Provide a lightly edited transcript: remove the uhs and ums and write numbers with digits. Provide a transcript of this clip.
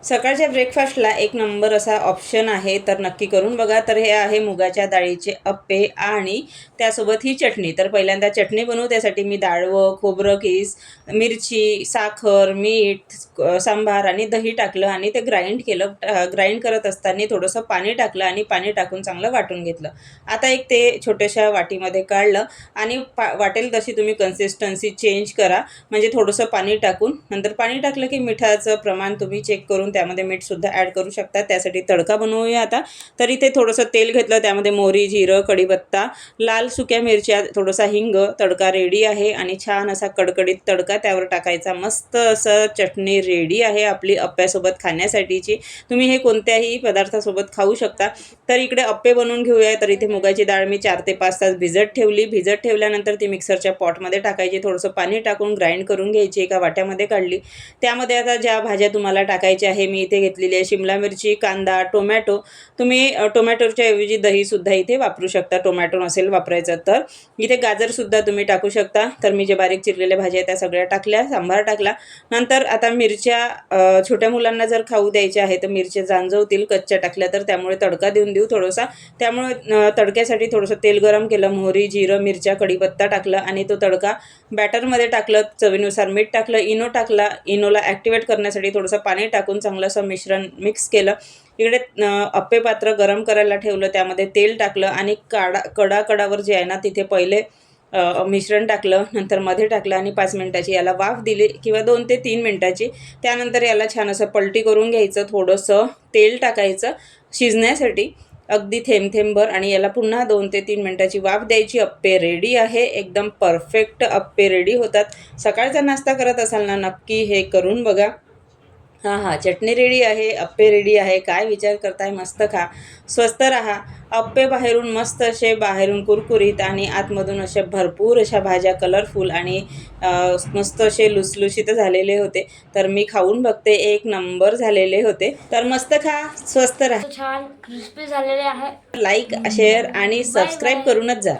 सकाळच्या ब्रेकफास्टला एक नंबर असा ऑप्शन आहे, तर नक्की करून बघा. तर हे आहे मुगाच्या डाळीचे अप्पे आणि त्यासोबत ही चटणी. तर पहिल्यांदा चटणी बनवू. त्यासाठी मी डाळवं, खोबरं कीस, मिरची, साखर, मीठ, सांबार आणि दही टाकलं आणि ते ग्राइंड केलं. ग्राइंड करत असताना थोडंसं पाणी टाकलं आणि पाणी टाकून चांगलं वाटून घेतलं. आता एक ते छोट्याशा वाटीमध्ये काढलं आणि वाटेल तशी तुम्ही कन्सिस्टन्सी चेंज करा. म्हणजे थोडंसं पाणी टाकून नंतर पाणी टाकलं की मिठाचं प्रमाण तुम्ही चेक करून त्यामध्ये मीठसुद्धा ॲड करू शकता. त्यासाठी तडका बनवूया आता. तर इथे थोडंसं तेल घेतलं, त्यामध्ये मोहरी, जिरं, कढीपत्ता, लाल सुक्या मिरच्या, थोडासा हिंग, तडका रेडी आहे आणि छान असा कडकडीत तडका त्यावर टाकायचा. मस्त असं चटणी रेडी आहे आपली अप्प्यासोबत खाण्यासाठीची. तुम्ही हे कोणत्याही पदार्थासोबत खाऊ शकता. तर इकडे अप्पे बनवून घेऊया. तर इथे मुगाची डाळ मी 4 ते 5 तास भिजत ठेवली. भिजत ठेवल्यानंतर ती मिक्सरच्या पॉटमध्ये टाकायची. थोडंसं पाणी टाकून ग्राइंड करून घ्यायची. एका वाट्यामध्ये काढली. त्यामध्ये आता ज्या भाज्या तुम्हाला टाकायच्या आहे मी इथे घेतलेली आहे शिमला मिरची, कांदा, टोमॅटो. तुम्ही टोमॅटोच्या ऐवजी दहीसुद्धा इथे वापरू शकता, टोमॅटो नसेल वापरायचं तर. इथे गाजरसुद्धा तुम्ही टाकू शकता. तर मी जे बारीक चिरलेल्या भाज्या आहेत त्या सगळ्या टाकल्या, सांबार टाकला. नंतर आता मिरच्या छोट्या मुलांना जर खाऊ द्यायच्या आहे तर मिरच्या जांजवतील कच्च्या टाकल्या तर, त्यामुळे तडका देऊन देऊ थोडासा. त्यामुळे तडक्यासाठी थोडंसं तेल गरम केलं, मोहरी, जिरं, मिरच्या, कढीपत्ता टाकलं आणि तो तडका बॅटरमध्ये टाकलं. चवीनुसार मीठ टाकलं, इनो टाकला. इनोला ॲक्टिवेट करण्यासाठी थोडंसं पाणी टाकून चांगलं असं मिश्रण मिक्स केलं. इकडे अप्पे पात्र गरम करायला ठेवलं, त्यामध्ये तेल टाकलं आणि कडावर जे आहे ना तिथे पहिले मिश्रण टाकलं, नंतर मध्ये टाकलं आणि 5 मिनिटाची याला वाफ दिली किंवा 2 ते 3 मिनिटाची. त्यानंतर याला छान असं पलटी करून घ्यायचं. थोडंसं तेल टाकायचं शिजण्यासाठी, अगदी थेंब आणि याला पुन्हा 2 ते 3 मिनिटाची वाफ द्यायची. अप्पे रेडी आहे. एकदम परफेक्ट अप्पे रेडी होतात. सकाळचा नाश्ता करत असाल ना, नक्की हे करून बघा. हां, चटणी रेडी आहे, अप्पे रेडी आहे. काय विचार करताय? मस्त खा, स्वस्त राहा. अप्पे बाहेरून मस्त असे, बाहेरून कुरकुरीत आणि आतमधून अशा भरपूर अशा भाज्या कलरफुल आणि मस्त असे लुसलुशीत झालेले होते. तर मी खाऊन बघते, एक नंबर झालेले होते. तर मस्त खा, स्वस्त राहा. छान क्रिस्पी झालेले आहे. लाईक, शेअर आणि सबस्क्राईब करूनच जा.